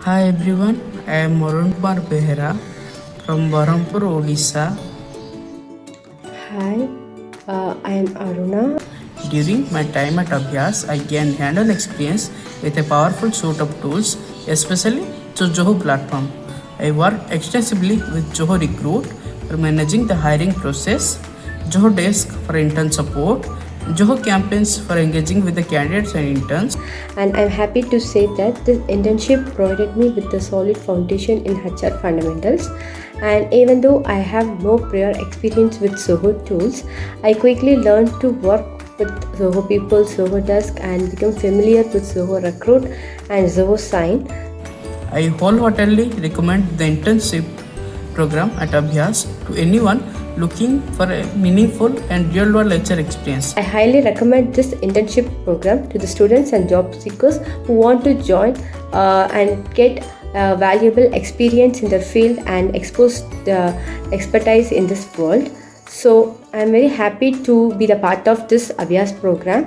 Hi everyone, I am Arun Kumar Behera from Barampur, Odisha. Hi, I am Aruna. During my time at Abhyaz, I gained hands-on experience with a powerful suite of tools, especially the Zoho platform. I worked extensively with Zoho Recruit for managing the hiring process, Zoho Desk for intern support, Zoho campaigns for engaging with the candidates and interns. And I'm happy to say that this internship provided me with a solid foundation in HR fundamentals. And even though I have no prior experience with Zoho tools, I quickly learned to work with Zoho people, Zoho Desk, and become familiar with Zoho Recruit and Zoho Sign. I wholeheartedly recommend the internship program at Abhyaz to anyone looking for a meaningful and real-world HR experience. I highly recommend this internship program to the students and job seekers who want to join and get valuable experience in their field and expose the expertise in this world. So I'm very happy to be the part of this Abhyaz program.